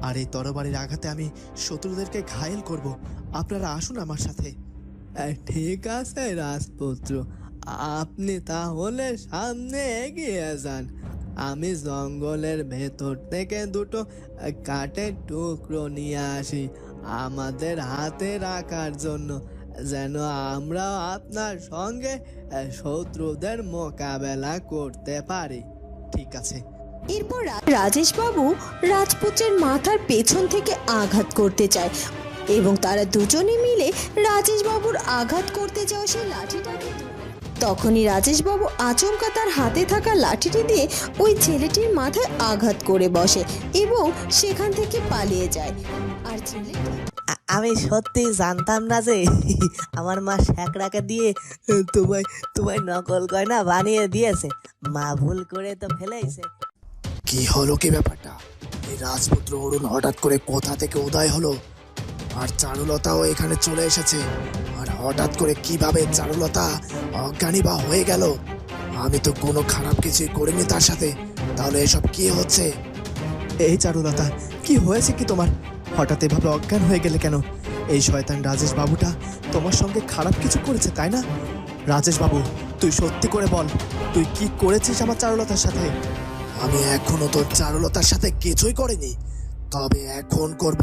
আর এই তরবারির আঘাতে আমি শত্রুদেরকে ঘায়েল করব। আপনারা আসুন আমার সাথে। ঠিক আছে রাজপুত্র, আপনি তাহলে সামনে এগিয়ে যান। আমি জঙ্গলের ভেতর থেকে দুটো কাঠের টুকরো নিয়ে আসি আমাদের হাতে রাখার জন্য, যেন আমরা আপনার সঙ্গে শত্রুদের মোকাবেলা করতে পারি। ঠিক আছে। এরপর রাজেশবাবু রাজপুত্রের মাথার পেছন থেকে আঘাত করতে চায় এবং তারা দুজনে মিলে রাজেশবাবুর আঘাত করতে যাওয়া সেই লাঠিটাকে তখনই রাজেশবাবু আচমকা তার হাতে থাকা লাঠিটি দিয়ে ওই ছেলেটির মাথায় আঘাত করে বসে এবং সেখান থেকে পালিয়ে যায়। আর ছেলেটি আমি সত্যি জানতাম না যে আমার মা শ্যাকরাকে দিয়ে তোমায় তোমায় নকল গয়না বানিয়ে দিয়েছে। মা ভুল করে তো ফেলেইছে। কি হলো কি ব্যাপারটা? এই রাজপুত্র অরুণ হঠাৎ করে কোথা থেকে উদয় হলো? আর চারুলতাও এখানে চলে এসেছে। আর হঠাৎ করে কিভাবে চারুলতা অজ্ঞানী বা হয়ে গেল? আমি তো কোনো খারাপ কিছুই করিনি তার সাথে। তাহলে এসব কি হচ্ছে? এই চারুলতা, কি হয়েছে কি তোমার? হঠাৎ এভাবে অজ্ঞান হয়ে গেলে কেন? এই শয়তান রাজেশ বাবুটা তোমার সঙ্গে খারাপ কিছু করেছে, তাই না? রাজেশ বাবু, তুই সত্যি করে বল, তুই কি করেছিস আমার চারুলতার সাথে? আমি এখনো তোর চারুলতার সাথে কিছুই করিনি, তবে এখন করব।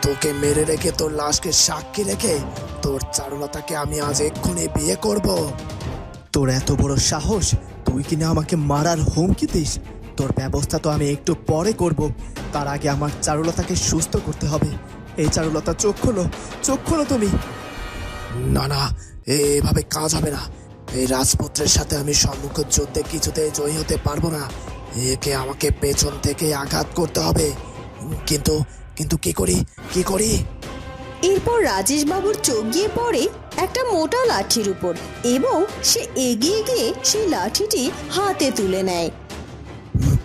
তোকে মেরে রেখে তোর লাশকে সাক্ষী রেখে তোর চারুলতাকে আমি আজ এক্ষুনি বিয়ে করব। তোর এত বড় সাহস, তুই কিনা আমাকে মারার হুমকি দিস? তোর ব্যবস্থা তো আমি একটু পরে করব। তার আগে আমার চারুলতাকে সুস্থ করতে হবে। এই চারুলতা, চোখ খোলো, চোখ খোলো তুমি। না না, এভাবে কাজ হবে না। এই রাজপুত্রের সাথে আমি সম্মুখ যুদ্ধে কিছুতেই জয়ী হতে পারবো না। একে আমাকে পেছন থেকে আঘাত করতে হবে। কিন্তু কিন্তু কি করি, কি করি? এরপর রাজেশবাবুর চোখ গিয়ে পড়ে একটা মোটা লাঠির উপর এবং সে এগিয়ে গিয়ে সেই লাঠিটি হাতে তুলে নেয়।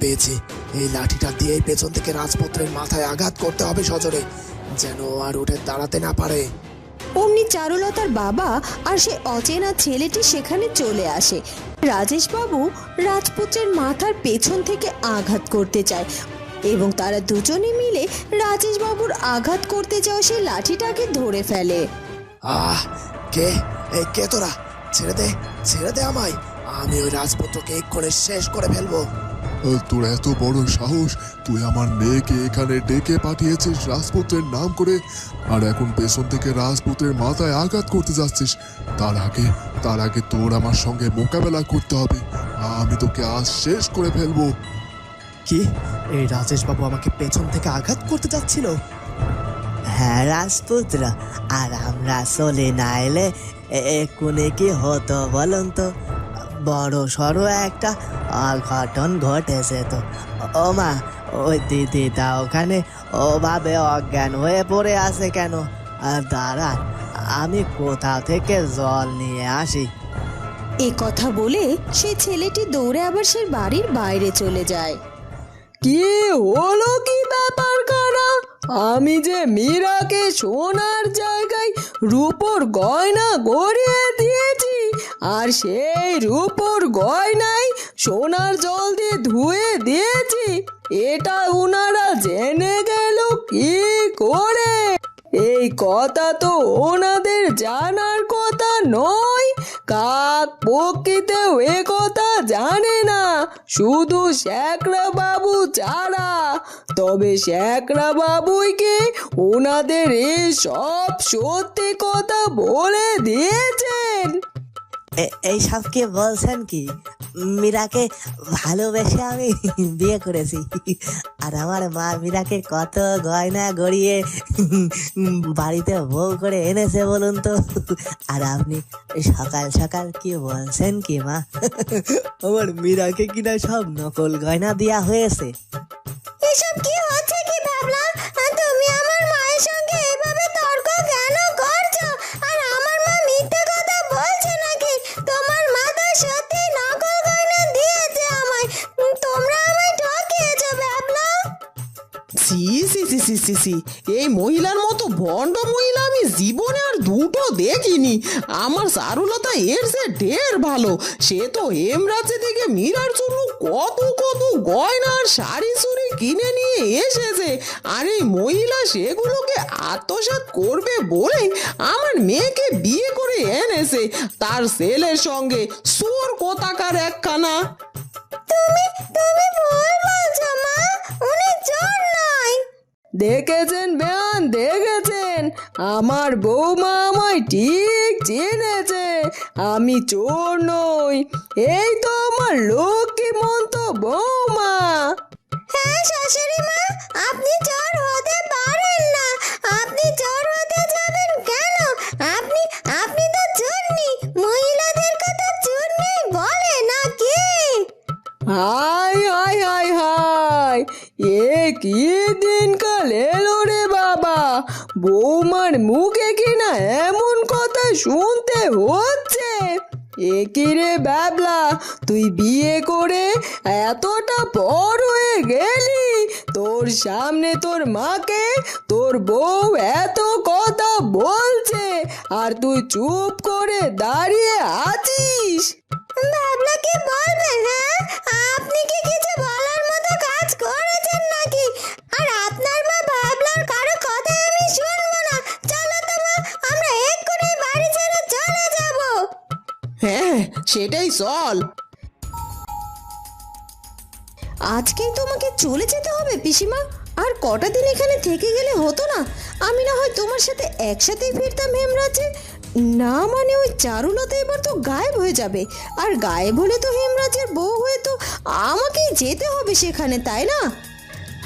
পেয়েছি। এই লাঠিটা দিয়েই পেছন থেকে রাজপুত্রের মাথায় আঘাত করতে হবে সজোরে, যেন আর উঠে দাঁড়াতে না পারে। অমনি চারুলতার বাবা আর সে অচেনা ছেলেটি সেখানে চলে আসে। রাজেশবাবু রাজপুত্রের মাথার পেছন থেকে আঘাত করতে চায় এবং তারা দুজনে মিলে রাজেশবাবুর আঘাত করতে যাওয়া সেই লাঠিটাকে ধরে ফেলে। আহ, কে? এই কে তোরা? ছেড়ে দে, ছেড়ে দে আমায়। আমি ওই রাজপুত্রকে এক্ষুনি শেষ করে ফেলবো। তোর এত বড় সাহস, তুই আমার মেয়েকে এখানে ডেকে পাঠিয়েছিস রাজপুত্রের নাম করে, আর এখন পেছন থেকে রাজপুত্রের মাথায় আঘাত করতে যাচ্ছিস। তার আগে তোর আমার সঙ্গে মোকাবেলা করতে হবে। আমি তোকে আজ শেষ করে ফেলবো। কি? এই রাজেশ বাবু আমাকে পেছন থেকে আঘাত করতে যাচ্ছিল? হ্যাঁ রাজপুত্র, আর আমরা চলে না এলে এক্ষুনি কি হতো বলুন তো? বড় সড়ো একটা অঘটন ঘটেছে তো। ও মা, ওই দিদিটা ওখানে ওভাবে অজ্ঞান হয়ে পড়ে আছে কেন? দাঁড়ান, আমি কোথা থেকে জল নিয়ে আসি। এ কথা বলে সেই ছেলেটি দৌড়ে আবার সেই বাড়ির বাইরে চলে যায়। কি হলো কি ব্যাপার খানা? আমি যে মীরাকে সোনার জায়গায় রূপোর গয়না গড়িয়ে দিয়েছি, আর সেই রূপোর গয়নাই সোনার জল দিয়ে ধুয়ে দিয়েছি, এটা ওনারা জেনে গেল কি করে? এই কথা তো ওনাদের জানার কথা নয়। কাক পক্ষীতেও এ কথা জানে না, শুধু শ্যাকরা বাবু ছাড়া। তবে শ্যাকরা বাবুই কি ওনাদের এই সব সত্যি কথা বলে দিয়েছেন? এইসব কি বলছেন কি? মীরাকে ভালোবেসে আমি বিয়ে করেছি, আর আমার মা মীরাকে কত গয়না গড়িয়ে বাড়িতে বউ করে এনেছে বলুন তো। আর আপনি সকাল সকাল কি বলছেন কি মা? আমার মীরাকে কিনা সব নকল গয়না দেয়া হয়েছে। এসব কি হচ্ছে কি ভাবলা? তুমি আমার মায়ের সঙ্গে এভাবে তর্ক কেন করছো? আর আমার মা মিথ্যে কথা বলছে নাকি? তোমার মা তো সত্যি নকল গয়না দিয়েছে আমায়। তোমরা আমায় ঠকিয়েছো ভাবলা। সি সি সি সি সি সি, এই মহিলার মতো ভণ্ড মহিলা আমি জীবনে আর দুটো দেখিনি। আমার চারুলতা এর সে ঢের ভালো। সে তো হেমরাজে থেকে মীরার জন্য কত কত গয়নার শাড়ি চুড়ি কিনে নিয়ে এসেছে, আর এই মহিলা সেগুলোকে আত্মসাৎ করবে বলেই আমার মেয়েকে বিয়ে করে এনেছে তার ছেলের সঙ্গে। চোর কোথাকার একখানা। তুমি ভুল বলছো মা, উনি চোর নয়। দেখেছেন বেয়ান, দেখেছেন, আমার বৌমা আমায় ঠিক চিনেছে, আমি চোর নই। এই তো আমার লক্ষ্মীমন্ত বৌমা। হ্যাঁ শাশুড়ি মা, আপনি চোর হতে পারেন না। আপনি চোর হতে যাবেন কেন? আপনি আপনি তো চোরনি। মহিলাদের কথা চোরনি বলে নাকি? হাই হাই হাই হাই, এ কি দিনকাল এলো রে বাবা! বৌমার মুখে কিনা এমন কথা শুনতে হচ্ছে। এ কি রে বাবলা, তুই বিয়ে করে এতটা বড় হয়ে গেলি, তোর সামনে তোর মাকে তোর বউ এত কথা বলছে আর তুই চুপ করে দাঁড়িয়ে আছিস। ভাবলা কি বলবেন? হ্যাঁ, আপনি কি কিছু বলার মতো কাজ করেছেন নাকি? আর আপনার মা ভাবলার কারো কথা আমি শুনবো না। চলো তো মা, আমরা এক্ষুনি বাড়ি ছেড়ে চলে যাব। হ্যাঁ, সেটাই চল। আজকেই তোমাকে চলে যেতে হবে পিসিমা? আর কটা দিন এখানে থেকে গেলে হতো না? আমি না হয় তোমার সাথে একসাথেই ফিরতাম হেমরাজে। না মানে ওই চারুলতা এবার তো গায়েব হয়ে যাবে, আর গায়েব হলে তো হেমরাজের বউ হয়ে তো আমাকেই যেতে হবে সেখানে, তাই না?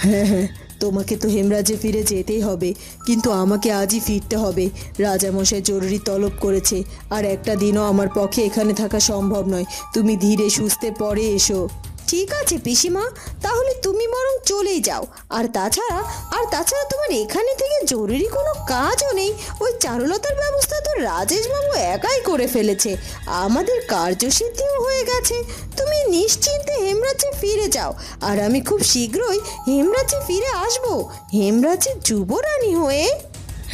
হ্যাঁ হ্যাঁ, তোমাকে তো হেমরাজে ফিরে যেতেই হবে, কিন্তু আমাকে আজই ফিরতে হবে। রাজামশাই জরুরি তলব করেছে, আর একটা দিনও আমার পক্ষে এখানে থাকা সম্ভব নয়। তুমি ধীরে সুস্থে পরে এসো। ঠিক আছে পিসিমা, তাহলে তুমি বরং চলেই যাও। আর তাছাড়া তোমার এখানে থেকে জরুরি কোনো কাজও নেই। ওই চারুলতার ব্যবস্থা তো রাজেশবাবু একাই করে ফেলেছে, আমাদের কার্যসিদ্ধিও হয়ে গেছে। তুমি নিশ্চিন্তে হেমরাজে ফিরে যাও, আর আমি খুব শীঘ্রই হেমরাজে ফিরে আসবো, হেমরাজের যুবরানী হয়ে।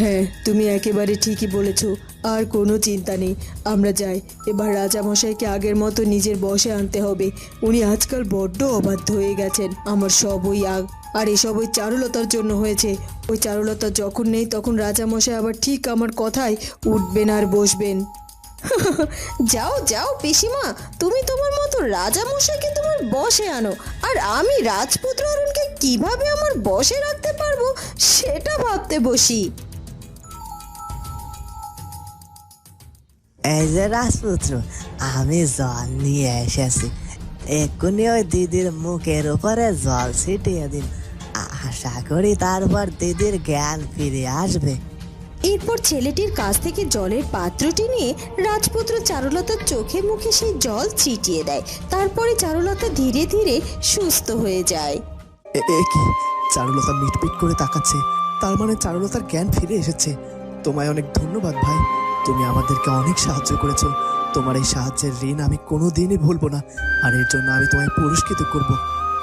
হ্যাঁ, তুমি একেবারে ঠিকই বলেছ, আর কোনো চিন্তা নেই। আমরা যাই, এবার রাজামশাইকে আগের মতো নিজের বশে আনতে হবে। উনি আজকাল বড্ড অবাধ্য হয়ে গেছেন। আমার সব ওই আর এসব ওই চারুলতার জন্য হয়েছে। ওই চারুলতা যখন নেই তখন রাজামশাই আবার ঠিক আমার কথায় উঠবেন আর বসবেন। যাও যাও পিসিমা, তুমি তোমার মতো রাজামশাইকে তোমার বশে আনো, আর আমি রাজপুত্র অরুণকে কিভাবে আমার বশে রাখতে পারবো সেটা ভাবতে বসি। এই যে রাজপুত্র, আমি জল নিয়ে এসেছি, এক্ষুনি ওই দিদির মুখের উপরে জল ছিটিয়ে দিন। আশা করি তারপর দিদির জ্ঞান ফিরে আসবে। এরপর ছেলেটির কাছ থেকে জলের পাত্রটি নিয়ে রাজপুত্র চারুলতার চোখে মুখে সেই জল ছিটিয়ে দেয়। তারপরে চারুলতা ধীরে ধীরে সুস্থ হয়ে যায়। এ কি? চারুলতা মিটমিট করে তাকাচ্ছে, তার মানে চারুলতার জ্ঞান ফিরে এসেছে। তোমায় অনেক ধন্যবাদ ভাই, তুমি আমাদেরকে অনেক সাহায্য করেছো। তোমার এই সাহায্যের ঋণ আমি কোনোদিনই ভুলবো না, আর এর জন্য আমি তোমায় পুরস্কৃত করব।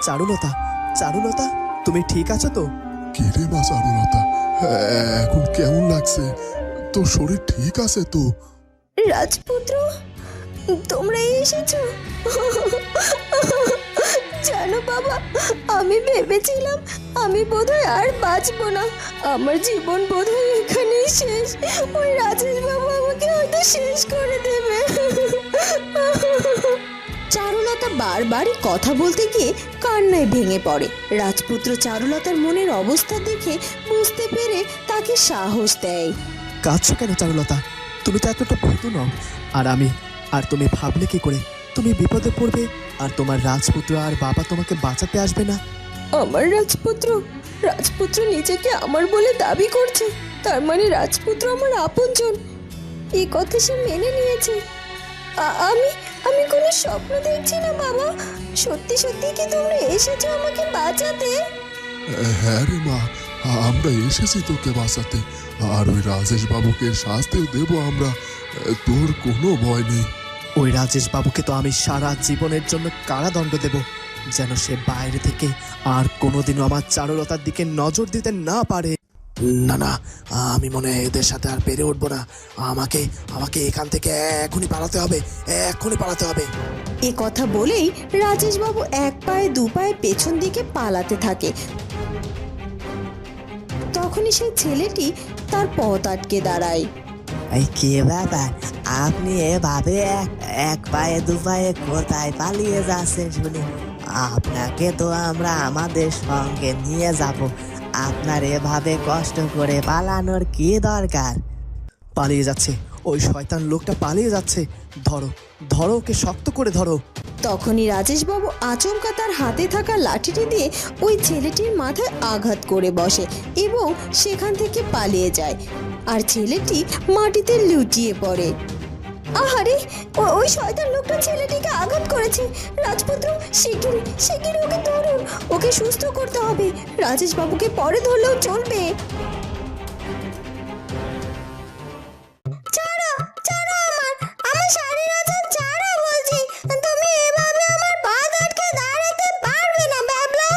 চারুলতা, চারুলতা, তুমি ঠিক আছো তো? কি রে মা চারুলতা, এখন কেমন লাগছে? তোর শরীর ঠিক আছে তো? রাজপুত্র, তোমরা এসেছো? জানো বাবা, আমি ভেবেছিলাম আমি বোধহয় আর বাঁচবো না, আমার জীবন বোধহয় এখানেই শেষ। ওই রাজেশ বাবু আমাকে হয়তো শেষ করে দেবে। চারুলতা বারবার কথা বলতে গিয়ে কান্নায় ভেঙে পড়ে। রাজপুত্র চারুলতার মনের অবস্থা দেখে বুঝতে পেরে তাকে সাহস দেয়। কাঁদছো কেন চারুলতা? তুমি তো এতটা ভীতু নও। আর তুমি ভাবলে কি করে তুমি বিপদে পড়বে আর তোমার রাজপুত্র আর বাবা তোমাকে বাঁচাতে আসবে না? আমার রাজপুত্র নিজেকে আমার বলে দাবি করছে, তার মানে রাজপুত্র আমার আপনজন। এই কথা সে মেনে নিয়েছে। আমি কোনো স্বপ্ন দেখছি না বাবা, সত্যি সত্যি কি তোমরা এসেছো আমাকে বাঁচাতে? হ্যাঁ রে মা, আমরা এসেছি তোকে বাঁচাতে, আর ওই রাজেশ বাবুকে শাস্তিও দেবো আমরা। তোর কোনো ভয় নেই। ওই রাজেশ বাবুকে তো আমি সারা জীবনের জন্য কারাদণ্ড দেব, যেন সে বাইরে থেকে আর কোনোদিনও আমার চারুলতার দিকে নজর দিতে না পারে। না না, আমি মনে হয় এদের সাথে আর পেরে উঠবো না। আমাকে আমাকে এখান থেকে এখনই পালাতে হবে, এখনই পালাতে হবে। এ কথা বলেই রাজেশবাবু এক পায়ে দু পায়ে পেছন দিকে পালাতে থাকে। তখনই সেই ছেলেটি তার পথ আটকে দাঁড়ায়। এই কি ব্যাপার, আপনি এভাবে এক পায়ে দু পায়ে কোথায় পালিয়ে যাচ্ছেন শুনি? আপনাকে তো আমরা আমাদের সঙ্গে নিয়ে যাব, আপনার এভাবে কষ্ট করে পালানোর কি দরকার? পালিয়ে যাচ্ছে, ওই শয়তান লোকটা পালিয়ে যাচ্ছে। ধরো ধরো, ওকে শক্ত করে ধরো। তখনই রাজেশবাবু আচমকা তার হাতে থাকা লাঠিটি দিয়ে ওই ছেলেটির মাথায় আঘাত করে বসে এবং সেখান থেকে পালিয়ে যায়। আর ছেলেটি মাটিতে লুটিয়ে পড়ে। আহারে, ওই শয়তান লোকটা ছেলেটিকে আঘাত করেছে। রাজপুত্র, শিগগিরই শিগগিরই ওকে ধরুন, ওকে সুস্থ করতে হবে। রাজেশবাবুকে পরে ধরলেও চলবে। ছাড়ো ছাড়ো, আমার শাড়ির আঁচল ছাড়ো বলছি। তুমি এভাবে আমার পা আটকে দাঁড়াতে পারবে না বাবলা।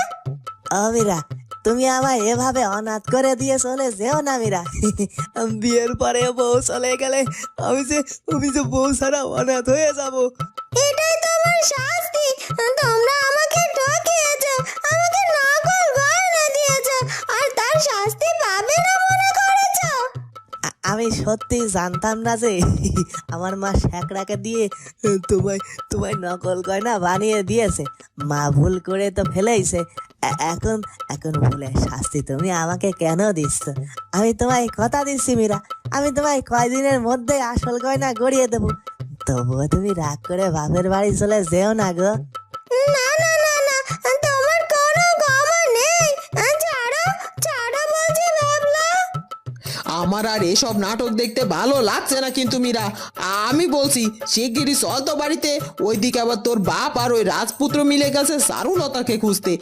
মীরা, তুমি আমায় এভাবে অনাথ করে দিয়ে চলে যেও না মীরা। বিয়ের পরে বউ চলে গেলে আমি যে বউ ছাড়া অনাথ হয়ে যাব। এটাই তোমার শাস্তি। তোমরা আমাকে ঠকিয়েছো, আমাকে নকল গয়না দিয়েছো, আর তার শাস্তি পাবে না মনে করেছো? আমি সত্যি জানতাম না যে আমার মা শ্যাকরাকে দিয়ে তোমায় নকল গয়না বানিয়ে দিয়েছে। মা ভুল করে তো ফেলেইছে। এখন এখন ভুলের শাস্তি তুমি আমাকে কেন দিচ্ছ? আমি তোমায় কথা দিচ্ছি মীরা, আমি তোমায় কয়দিনের মধ্যে আসল গয়না গড়িয়ে দেবো। তবুও তুমি রাগ করে বাপের বাড়ি চলে যেও না গো। না না না না, তোমার কোনো ক্ষমা নেই। ছাড়ো ছাড়ো বলছি বাবলা। আমার আর এসব নাটক দেখতে ভালো লাগছে না কিন্তু মীরা, আমি বলছি শিগগিরই চল তো বাড়িতে। ওইদিকে আবার তোর বাপ আর ওই রাজপুত্র মিলে গেছে চারুলতাকে খুঁজতে।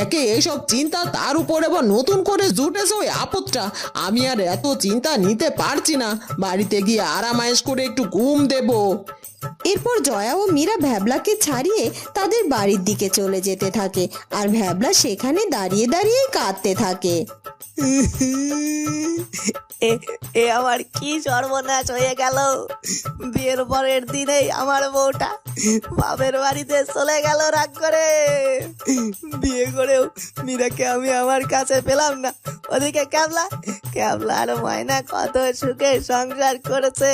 একে এইসব চিন্তা, তার উপর আবার নতুন করে জুটেছে ওই আপদটা। আমি আর এত চিন্তা নিতে পারছি না, বাড়িতে গিয়ে আরামায়েশ করে একটু ঘুম দেবো। এরপর জয়া ও মীরা ভ্যাবলাকে ছাড়িয়ে তাদের বাড়ির দিকে চলে যেতে থাকে, আর ভ্যাবলা সেখানে দাঁড়িয়ে দাঁড়িয়ে কাঁদতে থাকে। এ আমার কি সর্বনাশ হয়ে গেল! বিয়ের পরের দিনেই আমার বউটা বাপের বাড়িতে চলে গেল রাগ করে। বিয়ে করেও মীরাকে আমি আমার কাছে পেলাম না। ওদিকে ক্যাবলা আর ময়না কত সুখে সংসার করেছে,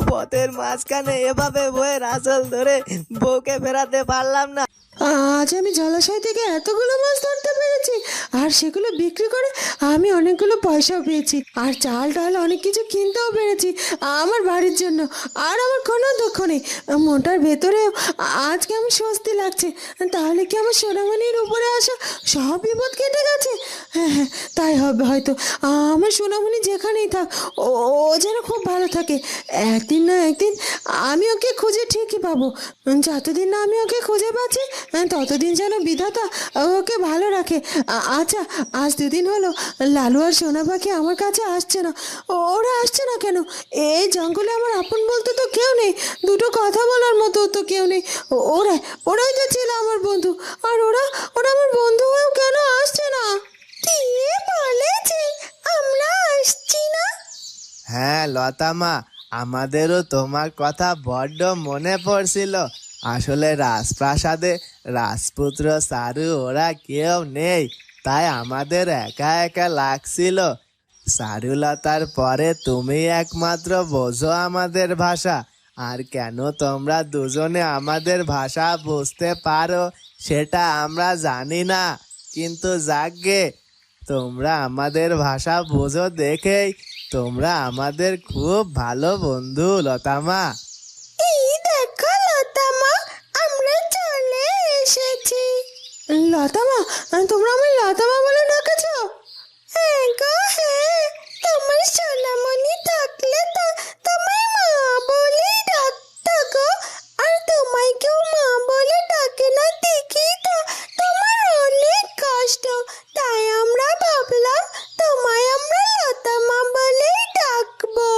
পথের মাঝখানে এভাবে বইয়ের আঁচল ধরে বউকে ফেরাতে পারলাম না। আজ আমি জলাশয় থেকে এতগুলো মাছ ধরতে পেরেছি, আর সেগুলো বিক্রি করে আমি অনেকগুলো পয়সাও পেয়েছি, আর চাল ডাল অনেক কিছু কিনতেও পেরেছি আমার বাড়ির জন্য। আর আমার কোনো দুঃখ নেই, মনটার ভেতরে আজকে আমি স্বস্তি লাগছে। তাহলে কি আমার সোনামণির উপরে আসা সব বিপদ কেটে গেছে? হ্যাঁ হ্যাঁ, তাই হবে হয়তো। আমার সোনামণি যেখানেই থাক, ও যেন খুব ভালো থাকে। একদিন না একদিন আমি ওকে খুঁজে ঠিকই পাবো। যতদিন না আমি ওকে খুঁজে পাচ্ছি, ততদিন যেন বিধাতা ওকে ভালো রাখে। আচ্ছা, আজ 2 দিন হলো লালু আর সোনা পাখি আমার কাছে আসছে না। ওরা আসছে না কেন? এই জঙ্গলে আমার আপন বলতে তো কেউ নেই, দুটো কথা বলার মতো তো কেউ নেই। ওরাই তো ছিল আমার বন্ধু, আর ওরা আমার বন্ধু হয়েও কেন আসছে না? কে বলেছে আমরা আসছি না? হ্যাঁ লতা মা, আমাদেরও তোমার কথা বড্ড মনে পড়ছিল। আসলে রাজপ্রাসাদে রাজপুত্র চারু ওরা কেউ নেই, তাই আমাদের একা একা লাগছিল। চারুলতার পরে তুমি একমাত্র বোঝো আমাদের ভাষা। আর কেন তোমরা দুজনে আমাদের ভাষা বুঝতে পারো সেটা আমরা জানি না, কিন্তু যাকগে, তোমরা আমাদের ভাষা বোঝো দেখেই তোমরা আমাদের খুব ভালো বন্ধু লতামা। এই দেখো লতামা, আমরা চলে এসেছি। লতামা, তোমরা আমি লতামা বলে ডাকেছো? হ্যাঁ গো হ্যাঁ, তোমার সোনামণি থাকলে তো তোমায় মা বলেই ডাকতো গো। আর তোমায় কেউ মা বলে ডাকে না দেখি তো তোমার অনেক কষ্ট, তাই আমরা ভাবলাম তোমায় আমরা লতামা বলেই ডাকবো।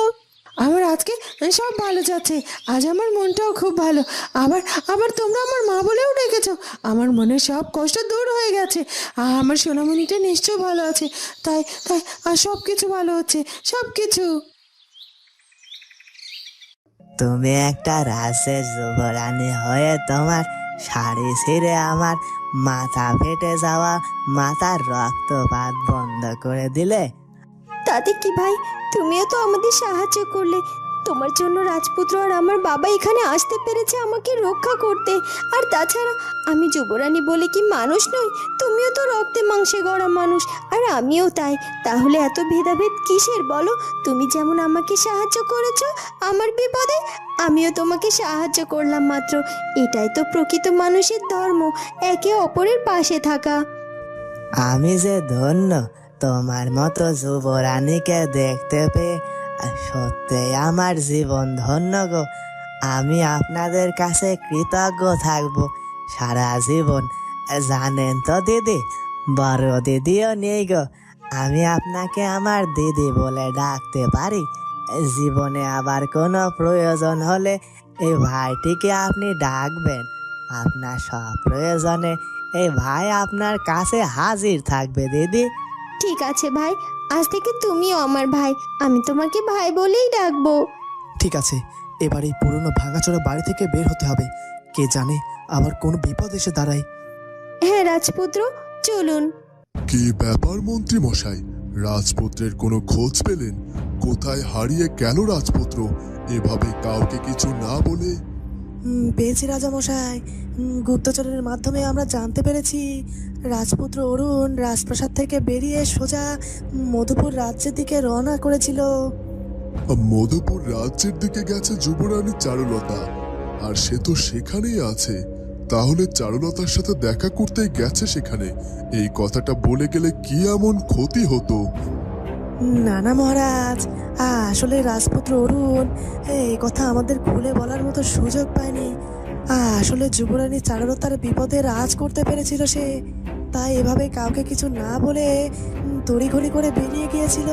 আমার আজকে সব ভালো যাচ্ছে, আজ আমার মনটাও খুব ভালো। আবার তোমরা আমার মা বলেও ডেকে দেখেছো, আমার মনের সব কষ্ট দূর হয়ে গেছে। আমার সোনামণিটা নিশ্চয় ভালো আছে। তাই তাই আর সব কিছু ভালো হচ্ছে, সব কিছু। তুমি একটা রাজের যুবরানী হয়ে তোমার শাড়ি ছিঁড়ে আমার মাথা ফেটে যাওয়া মাথার রক্তপাত বন্ধ করে দিলে। তাতে কি ভাই, তুমিও তো আমাদের সাহায্য করলে। তোমার জন্য রাজপুত্র আর আমার বাবা এখানে আসতে পেরেছে আমাকে রক্ষা করতে। আর তাছাড়া আমি যুবরানী বলে কি মানুষ নই? তুমিও তো রক্তে মাংসে গড়া মানুষ, আর আমিও তাই। তাহলে এত ভেদাভেদ কিসের বলো? তুমি যেমন আমাকে সাহায্য করেছো আমার বিপদে, আমিও তোমাকে সাহায্য করলাম মাত্র। এটাই তো প্রকৃত মানুষের ধর্ম, একে অপরের পাশে থাকা। আমি যে ধন্য তোমার মতো যুবরানীকে দেখতে পেয়ে। সত্যি আমার জীবন ধন্য গো। আমি আপনাদের কাছে কৃতজ্ঞ থাকবো সারা জীবন। জানেন তো দিদি, বড় দিদিও নেই গো, আমি আপনাকে আমার দিদি বলে ডাকতে পারি। জীবনে আবার কোনো প্রয়োজন হলে এই ভাইটিকে আপনি ডাকবেন। আপনার সব প্রয়োজনে এই ভাই আপনার কাছে হাজির থাকবে দিদি। ঠিক আছে ভাই, আজ থেকে তুমিও আমার ভাই। আমি তোমাকে ভাই বলেই ডাকবো। ঠিক আছে, এবার এই পুরনো ভাঙাচোরা বাড়ি থেকে বের হতে হবে। কে জানে আবার কোন বিপদ এসে দাঁড়ায়। হ্যাঁ রাজপুত্র, চলুন। কি ব্যাপার মন্ত্রী মশাই, রাজপুত্রের কোনো খোঁজ পেলেন? কোথায় হারিয়ে গেল রাজপুত্র এভাবে কাউকে কিছু না বলে? পেয়েছি রাজামশাই, গুপ্তচরের মাধ্যমে আমরা জানতে পেরেছি রাজপুত্র অরুণ রাজপ্রাসাদ থেকে বেরিয়ে সোজা মধুপুর রাজ্যের দিকে রওনা করেছিল। মধুপুর রাজ্যের দিকে গেছে যুবরানী চারুলতা, আর সে তো সেখানেই আছে। তাহলে চারুলতার সাথে দেখা করতে গেছে সেখানে। এই কথাটা বলে গেলে কি এমন ক্ষতি হতো? না না মহারাজ, আসলে রাজপুত্র অরুণ এই কথা আমাদের খুলে বলার মতো সুযোগ পায়নি। আসলে যুবরানী চারুলতার বিপদে রাজ করতে পেরেছিল সে, তাই এভাবে কাউকে কিছু না বলে তড়িঘড়ি করে বেরিয়ে গিয়েছিল।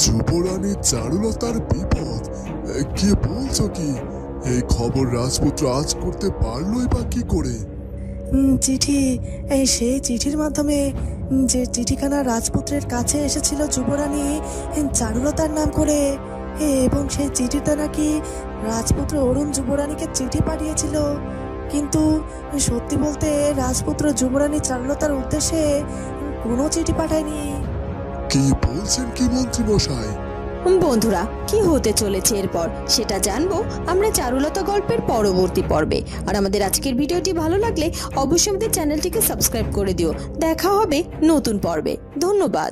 যুবরানী চারুলতার বিপদ? কি বলছো কি? এই খবর রাজপুত্র আজ করতে পারলোই বা কি করে? চিঠি, এই সেই চিঠির মাধ্যমে যে চিঠিখানা রাজপুত্রের কাছে এসেছিল যুবরানী চারুলতার নাম করে, এবং সেই চিঠিটা নাকি রাজপুত্র অরুণ যুবরানীকে চিঠি পাঠিয়েছিল। কিন্তু সত্যি বলতে রাজপুত্র যুবরানী চারুলতার উদ্দেশ্যে কোনো চিঠি পাঠায়নি। কি বলছেন কি মন্ত্রী মশাই? বন্ধুরা, কি হতে চলেছে এরপর সেটা জানবো আমরা চারুলতা গল্পের পরবর্তী পর্বে। আর আমাদের আজকের ভিডিওটি ভালো লাগলে অবশ্যই আমাদের চ্যানেলটিকে সাবস্ক্রাইব করে দিও। দেখা হবে নতুন পর্বে। ধন্যবাদ।